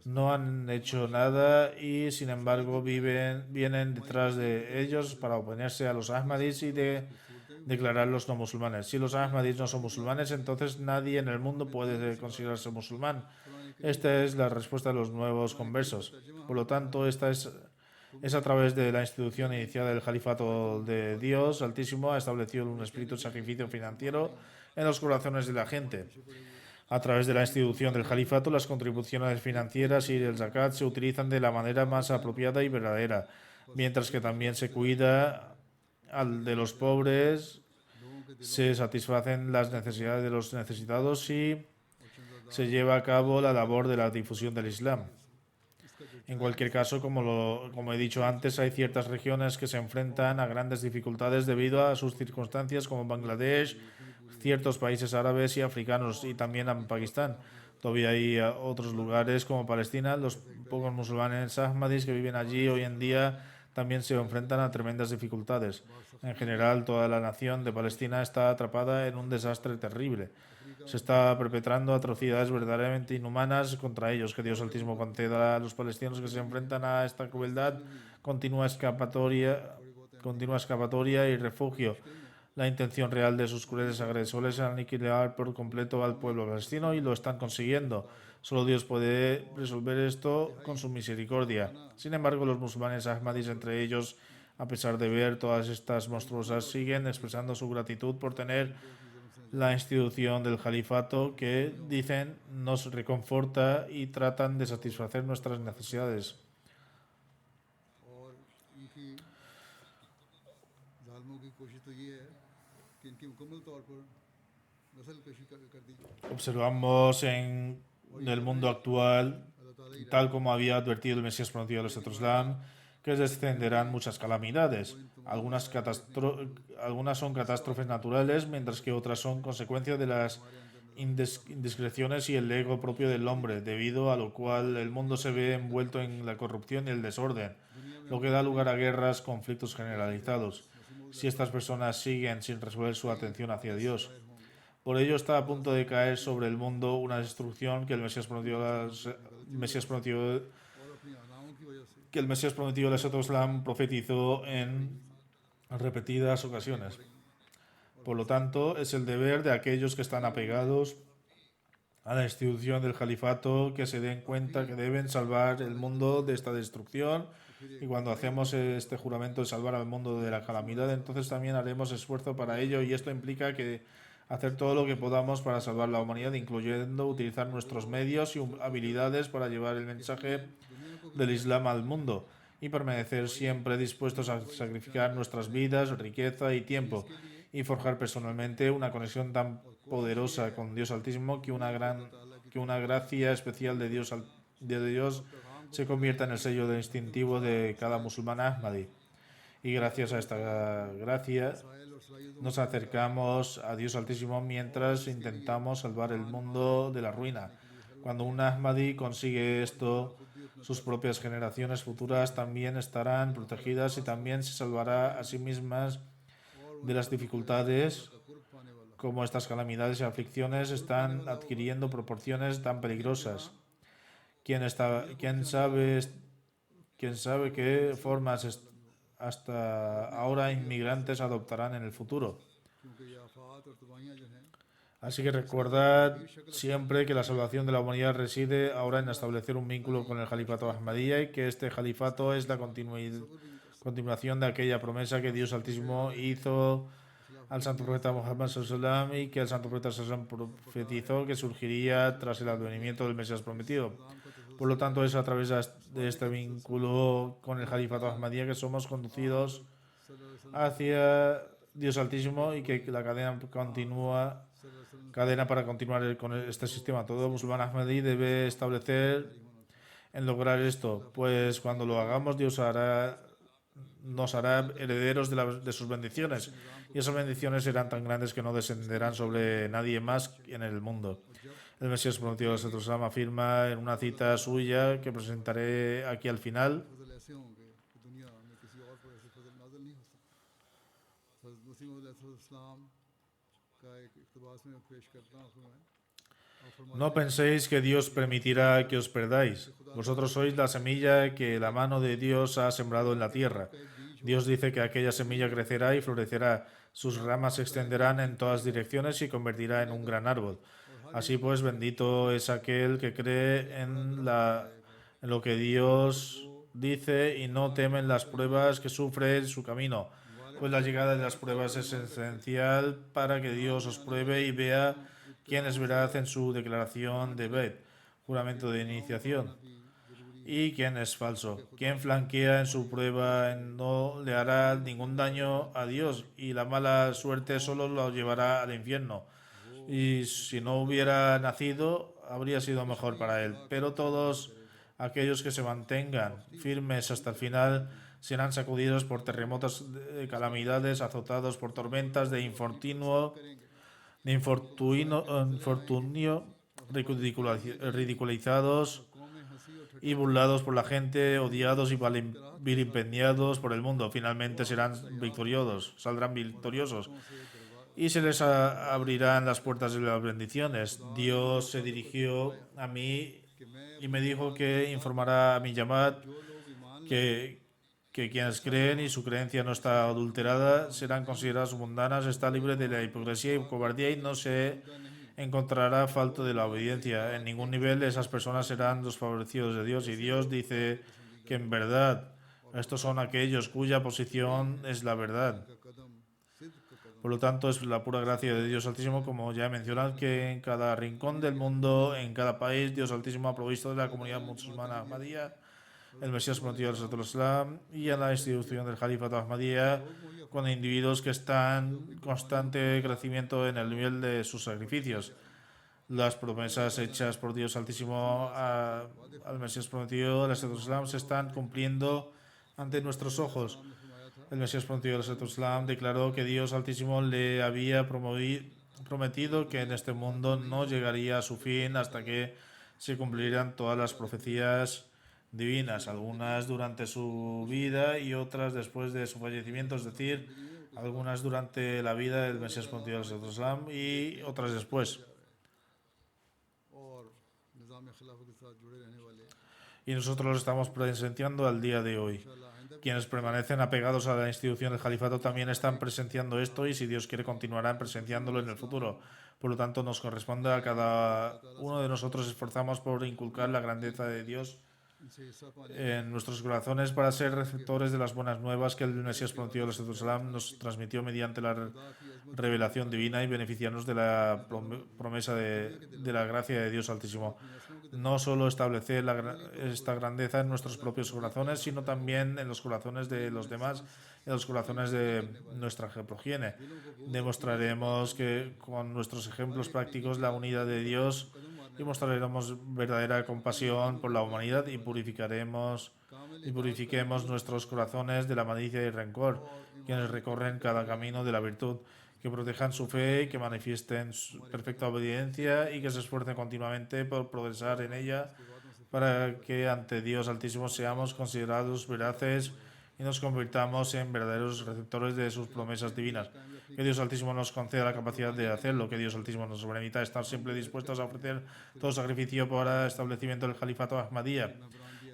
no han hecho nada y sin embargo vienen detrás de ellos para oponerse a los ahmadis y declararlos no musulmanes. Si los ahmadis no son musulmanes, entonces nadie en el mundo puede considerarse musulmán. Esta es la respuesta de los nuevos conversos. Por lo tanto, esta es a través de la institución iniciada del Califato de Dios Altísimo ha establecido un espíritu de sacrificio financiero en los corazones de la gente. A través de la institución del Califato, las contribuciones financieras y el zakat se utilizan de la manera más apropiada y verdadera, mientras que también se cuida de los pobres, se satisfacen las necesidades de los necesitados y se lleva a cabo la labor de la difusión del Islam. En cualquier caso, como he dicho antes, hay ciertas regiones que se enfrentan a grandes dificultades debido a sus circunstancias, como Bangladesh, ciertos países árabes y africanos, y también en Pakistán. Todavía hay otros lugares como Palestina. Los pocos musulmanes ahmadis que viven allí hoy en día también se enfrentan a tremendas dificultades. En general, toda la nación de Palestina está atrapada en un desastre terrible. Se está perpetrando atrocidades verdaderamente inhumanas contra ellos. Que Dios Altísimo conceda a los palestinos que se enfrentan a esta crueldad continua escapatoria y refugio. La intención real de sus crueles agresores es aniquilar por completo al pueblo palestino y lo están consiguiendo. Solo Dios puede resolver esto con su misericordia. Sin embargo, los musulmanes ahmadis, entre ellos, a pesar de ver todas estas monstruosas, siguen expresando su gratitud por tener la institución del califato que, dicen, nos reconforta y tratan de satisfacer nuestras necesidades. और इनकी जालिमों की कोशिश तो ये है कि इनकी मुकम्मल तौर पर नस्ल कशी कर दी जाए। Observamos en el mundo actual, tal como había advertido el Mesías prometido de Islam, que descenderán muchas calamidades. Algunas son catástrofes naturales, mientras que otras son consecuencia de las indiscreciones y el ego propio del hombre, debido a lo cual el mundo se ve envuelto en la corrupción y el desorden, lo que da lugar a guerras, conflictos generalizados. Si estas personas siguen sin resolver su atención hacia Dios, por ello está a punto de caer sobre el mundo una destrucción que el Mesías prometido que el Mesías prometido de Islam profetizó en repetidas ocasiones. Por lo tanto, es el deber de aquellos que están apegados a la institución del califato que se den cuenta que deben salvar el mundo de esta destrucción, y cuando hacemos este juramento de salvar al mundo de la calamidad, entonces también haremos esfuerzo para ello, y esto implica que hacer todo lo que podamos para salvar la humanidad, incluyendo utilizar nuestros medios y habilidades para llevar el mensaje del Islam al mundo y permanecer siempre dispuestos a sacrificar nuestras vidas, riqueza y tiempo y forjar personalmente una conexión tan poderosa con Dios Altísimo que una gracia especial de Dios se convierta en el sello distintivo de cada musulmán ahmadi. Y gracias a esta gracia nos acercamos a Dios Altísimo mientras intentamos salvar el mundo de la ruina. Cuando un ahmadi consigue esto, sus propias generaciones futuras también estarán protegidas y también se salvará a sí mismas de las dificultades, como estas calamidades y aflicciones están adquiriendo proporciones tan peligrosas. ¿Quién sabe qué formas hasta ahora inmigrantes adoptarán en el futuro? Así que recordad siempre que la salvación de la humanidad reside ahora en establecer un vínculo con el Califato Ahmadiyya, y que este Califato es la continuación de aquella promesa que Dios Altísimo hizo al Santo Profeta Muhammad sallallahu, y que el Santo Profeta sallallahu profetizó que surgiría tras el advenimiento del Mesías prometido. Por lo tanto, es a través de este vínculo con el Califato Ahmadiyya que somos conducidos hacia Dios Altísimo, y que la cadena para continuar con este sistema. Todo musulmán ahmadí debe establecer en lograr esto, pues cuando lo hagamos, Dios nos hará herederos de sus bendiciones, y esas bendiciones serán tan grandes que no descenderán sobre nadie más en el mundo. El Mesías prometido afirma en una cita suya que presentaré aquí al final: no penséis que Dios permitirá que os perdáis. Vosotros sois la semilla que la mano de Dios ha sembrado en la tierra. Dios dice que aquella semilla crecerá y florecerá. Sus ramas se extenderán en todas direcciones y convertirá en un gran árbol. Así pues, bendito es aquel que cree en lo que Dios dice y no teme las pruebas que sufre en su camino. Pues la llegada de las pruebas es esencial para que Dios os pruebe y vea quién es veraz en su declaración de Bet, juramento de iniciación, y quién es falso. Quien flanquea en su prueba no le hará ningún daño a Dios, y la mala suerte solo lo llevará al infierno. Y si no hubiera nacido, habría sido mejor para él. Pero todos aquellos que se mantengan firmes hasta el final serán sacudidos por terremotos, calamidades, azotados por tormentas de infortunio, ridiculizados y burlados por la gente, odiados y vilipendiados por el mundo. Finalmente saldrán victoriosos, y se les abrirán las puertas de las bendiciones. Dios se dirigió a mí y me dijo que informará a mi llamad que que quienes creen y su creencia no está adulterada serán consideradas mundanas, está libre de la hipocresía y cobardía y no se encontrará falta de la obediencia. En ningún nivel esas personas serán los favorecidos de Dios. Y Dios dice que en verdad estos son aquellos cuya posición es la verdad. Por lo tanto, es la pura gracia de Dios Altísimo, como ya he mencionado, que en cada rincón del mundo, en cada país, Dios Altísimo ha provisto de la comunidad musulmana Ahmadiyya, el Mesías prometido del Islam y a la institución del Califato Ahmadiyya, con individuos que están en constante crecimiento en el nivel de sus sacrificios. Las promesas hechas por Dios Altísimo al Mesías prometido del Islam se están cumpliendo ante nuestros ojos. El Mesías prometido del Islam declaró que Dios Altísimo le había prometido que en este mundo no llegaría a su fin hasta que se cumplieran todas las profecías divinas, algunas durante su vida y otras después de su fallecimiento, es decir, algunas durante la vida del Mesías prometido del Islam y otras después. Y nosotros lo estamos presenciando al día de hoy. Quienes permanecen apegados a la institución del califato también están presenciando esto y si Dios quiere continuarán presenciándolo en el futuro. Por lo tanto, nos corresponde a cada uno de nosotros esforzarnos por inculcar la grandeza de Dios en nuestros corazones para ser receptores de las buenas nuevas que el Mesías prometido del Islam nos transmitió mediante la revelación divina y beneficiarnos de la promesa de la gracia de Dios Altísimo. No solo establecer esta grandeza en nuestros propios corazones, sino también en los corazones de los demás, en los corazones de nuestra progenie. Demostraremos que con nuestros ejemplos prácticos la unidad de Dios y mostraremos verdadera compasión por la humanidad y purifiquemos nuestros corazones de la malicia y rencor, quienes recorren cada camino de la virtud, que protejan su fe, que manifiesten su perfecta obediencia y que se esfuercen continuamente por progresar en ella para que ante Dios Altísimo seamos considerados veraces y nos convirtamos en verdaderos receptores de sus promesas divinas. Que Dios Altísimo nos conceda la capacidad de hacerlo, que Dios Altísimo nos permita estar siempre dispuestos a ofrecer todo sacrificio para el establecimiento del Califato Ahmadiyya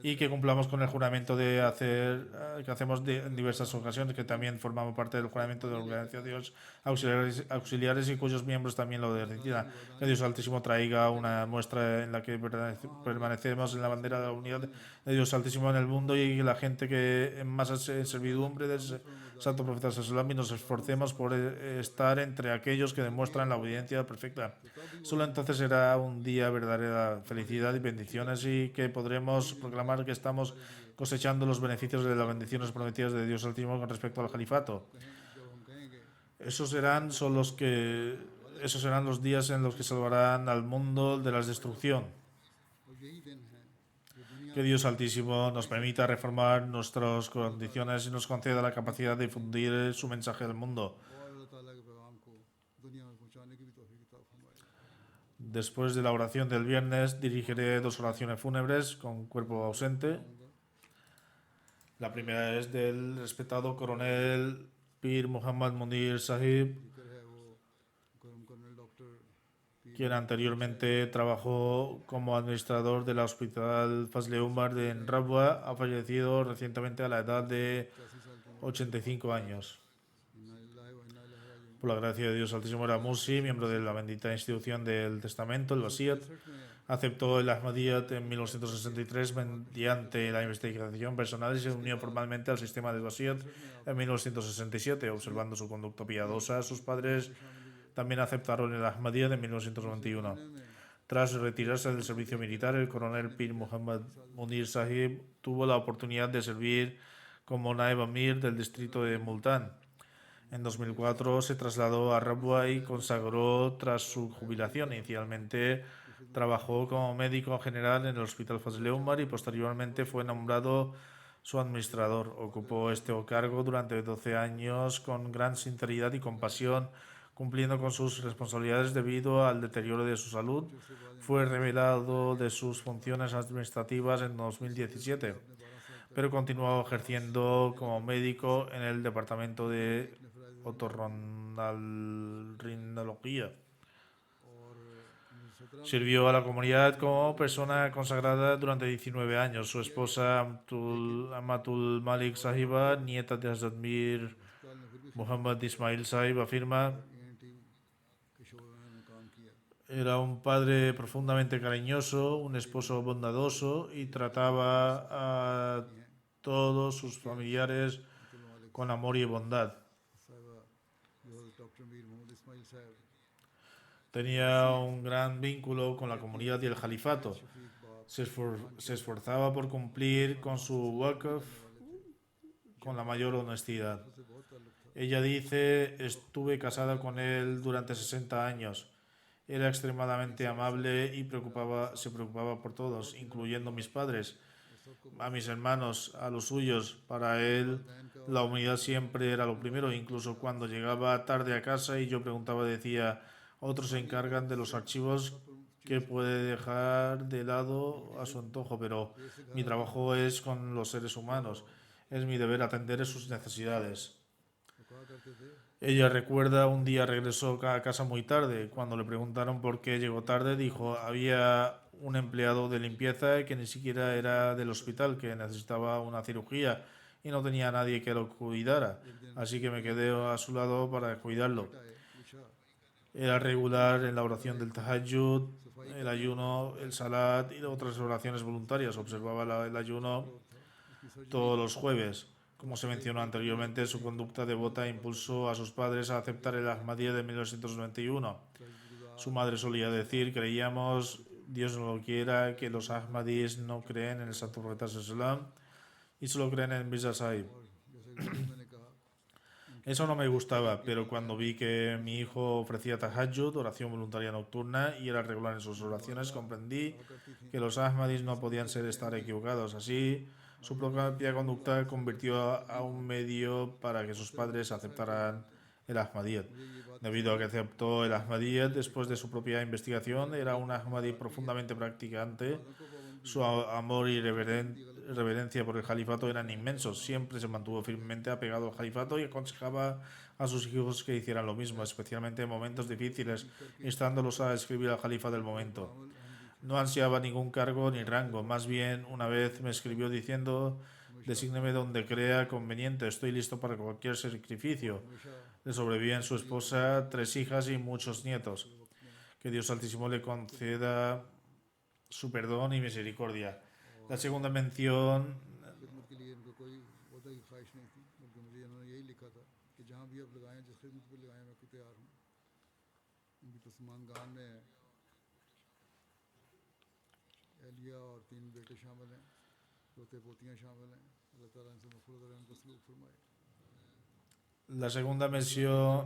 y que cumplamos con el juramento de hacer que hacemos en diversas ocasiones, que también formamos parte del juramento de organizaciones auxiliares y cuyos miembros también lo deciden. Que Dios Altísimo traiga una muestra en la que permanecemos en la bandera de la unidad de Dios Altísimo en el mundo y que la gente que en más servidumbre del Santo Profeta Sallallahu y nos esforcemos por estar entre aquellos que demuestran la obediencia perfecta. Solo entonces será un día de verdadera felicidad y bendiciones y que podremos proclamar que estamos cosechando los beneficios de las bendiciones prometidas de Dios Altísimo con respecto al califato. Esos serán los días en los que salvarán al mundo de la destrucción. Que Dios Altísimo nos permita reformar nuestras condiciones y nos conceda la capacidad de difundir su mensaje al mundo. Después de la oración del viernes, dirigiré 2 oraciones fúnebres con cuerpo ausente. La primera es del respetado coronel Pir Muhammad Munir Sahib, quien anteriormente trabajó como administrador del Hospital Fazle Umar en Rabwa, ha fallecido recientemente a la edad de 85 años. Por la gracia de Dios Altísimo, era Mursi, miembro de la bendita institución del Testamento, el Wasiyat. Aceptó el Ahmadiyyat en 1963 mediante la investigación personal y se unió formalmente al sistema del Wasiyat en 1967. Observando su conducta piadosa, sus padres también aceptaron el Ahmadiyyat en 1991. Tras retirarse del servicio militar, el coronel Pir Muhammad Munir Sahib tuvo la oportunidad de servir como Naib Amir del distrito de Multan. En 2004 se trasladó a Rabwa y consagró tras su jubilación. Inicialmente trabajó como médico general en el Hospital Fazle Umar y posteriormente fue nombrado su administrador. Ocupó este cargo durante 12 años con gran sinceridad y compasión, cumpliendo con sus responsabilidades debido al deterioro de su salud. Fue revelado de sus funciones administrativas en 2017, pero continuó ejerciendo como médico en el departamento de otorrinolaringología. Sirvió a la comunidad como persona consagrada durante 19 años. Su esposa Amatul Malik Sahiba, nieta de Hazrat Mir Muhammad Ismail Sahib, afirma: era un padre profundamente cariñoso, un esposo bondadoso y trataba a todos sus familiares con amor y bondad. Tenía un gran vínculo con la comunidad y el califato. Se esforzaba por cumplir con su waqf con la mayor honestidad. Ella dice: estuve casada con él durante 60 años. Era extremadamente amable y se preocupaba por todos, incluyendo mis padres, a mis hermanos, a los suyos. Para él, la humanidad siempre era lo primero. Incluso cuando llegaba tarde a casa y yo preguntaba, decía: otros se encargan de los archivos que puede dejar de lado a su antojo, pero mi trabajo es con los seres humanos. Es mi deber atender sus necesidades. Ella recuerda un día regresó a casa muy tarde. Cuando le preguntaron por qué llegó tarde, dijo: había un empleado de limpieza que ni siquiera era del hospital, que necesitaba una cirugía y no tenía nadie que lo cuidara. Así que me quedé a su lado para cuidarlo. Era regular en la oración del tahajjud, el ayuno, el salat y otras oraciones voluntarias. Observaba el ayuno todos los jueves. Como se mencionó anteriormente, su conducta devota impulsó a sus padres a aceptar el Ahmadiyya de 1991. Su madre solía decir: creíamos, Dios no lo quiera, que los Ahmadis no creen en el Santo Profeta Sallam y solo creen en Mirza Sahib. Eso no me gustaba, pero cuando vi que mi hijo ofrecía tahajjud, oración voluntaria nocturna, y era regular en sus oraciones, comprendí que los Ahmadis no podían estar equivocados. Así, su propia conducta convirtió a un medio para que sus padres aceptaran el Ahmadiyyat. Debido a que aceptó el Ahmadiyyat después de su propia investigación, era un Ahmadi profundamente practicante. Su amor y reverencia por el califato eran inmensos. Siempre se mantuvo firmemente apegado al califato y aconsejaba a sus hijos que hicieran lo mismo, especialmente en momentos difíciles, instándolos a escribir al califa del momento. No ansiaba ningún cargo ni rango. Más bien, una vez me escribió diciendo: desígneme donde crea conveniente, estoy listo para cualquier sacrificio. Le sobreviven su esposa, 3 hijas y muchos nietos. Que Dios Altísimo le conceda su perdón y misericordia. La segunda mención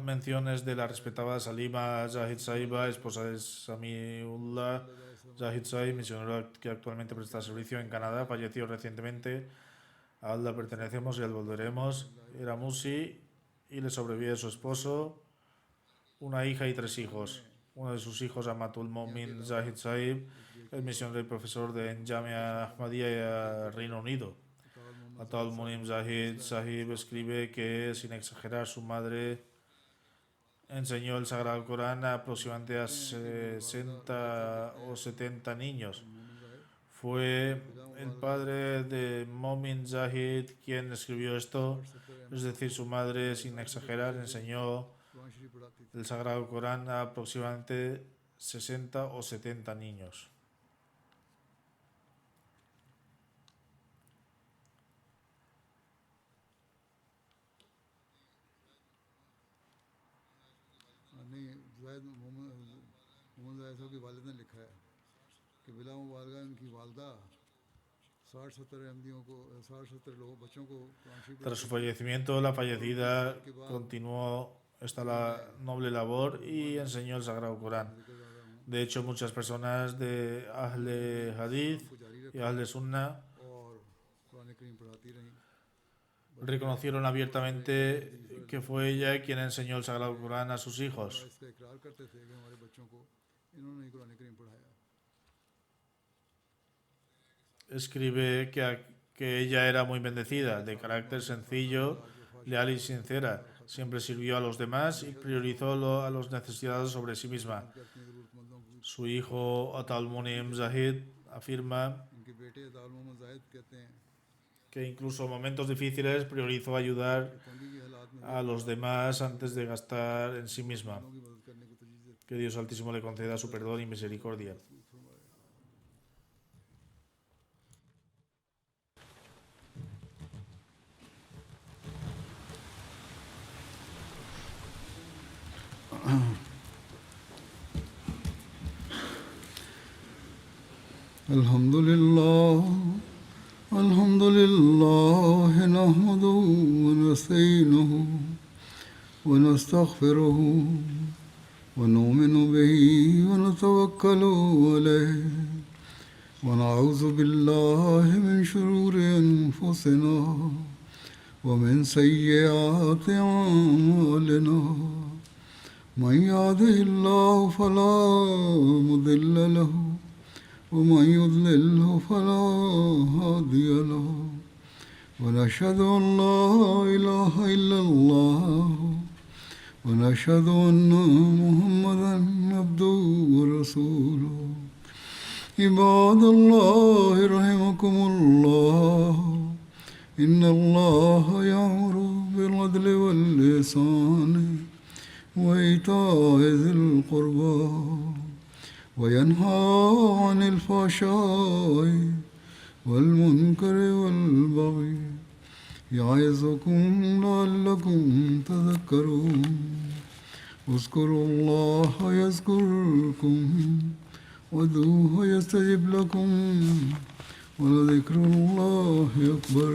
mención es de la respetada Salima Zahid Sahiba, esposa de Samiullah Zahid Saib, misionera que actualmente presta servicio en Canadá. Falleció recientemente. A Allah pertenecemos y al volveremos. Era Musi y le sobrevive su esposo, una hija y 3 hijos. Uno de sus hijos, Amatul Momin Zahid Saib, es misionero y profesor de Jamia Ahmadiyya, Reino Unido. Atal Munim Zahid Sahib escribe que, sin exagerar, su madre enseñó el Sagrado Corán a aproximadamente a 60 o 70 niños. Fue el padre de Momin Zahid quien escribió esto, es decir, su madre, sin exagerar, enseñó el Sagrado Corán a aproximadamente 60 o 70 niños. Tras su fallecimiento, la fallecida continuó la noble labor y enseñó el Sagrado Corán. De hecho, muchas personas de Ahle Hadith y Ahle Sunnah reconocieron abiertamente que fue ella quien enseñó el Sagrado Corán a sus hijos. Escribe que ella era muy bendecida, de carácter sencillo, leal y sincera. Siempre sirvió a los demás y priorizó a los necesitados sobre sí misma. Su hijo Atalmunim Zahid afirma इनके बेटे अताउल मोहम्मद जाहिद कहते हैं que incluso en momentos difíciles priorizó ayudar तंगी के हालात में a los demás antes de gastar en sí misma. लोगों की मदद करने को तरजीह देते Que Dios Altísimo le conceda su perdón y misericordia. الحمد لله نحمده ونستعينه ونستغفره ونؤمن به ونتوكل عليه ونعوذ بالله من شرور أنفسنا ومن سيئات أعمالنا من يهده الله فلا مضل له ومن يضلله فلا هادي له ونشهد أن لا إله إلا الله ونشهد أن محمدا عبده ورسوله عباد الله رحمكم الله إن الله يأمر بالعدل والإحسان وإيتاء ذي القربى وينهى عن الفحشاء والمنكر والبغي يعظكم لعلكم تذكرون اذكروا الله يذكركم وادعوه يستجب لكم ولذكر الله أكبر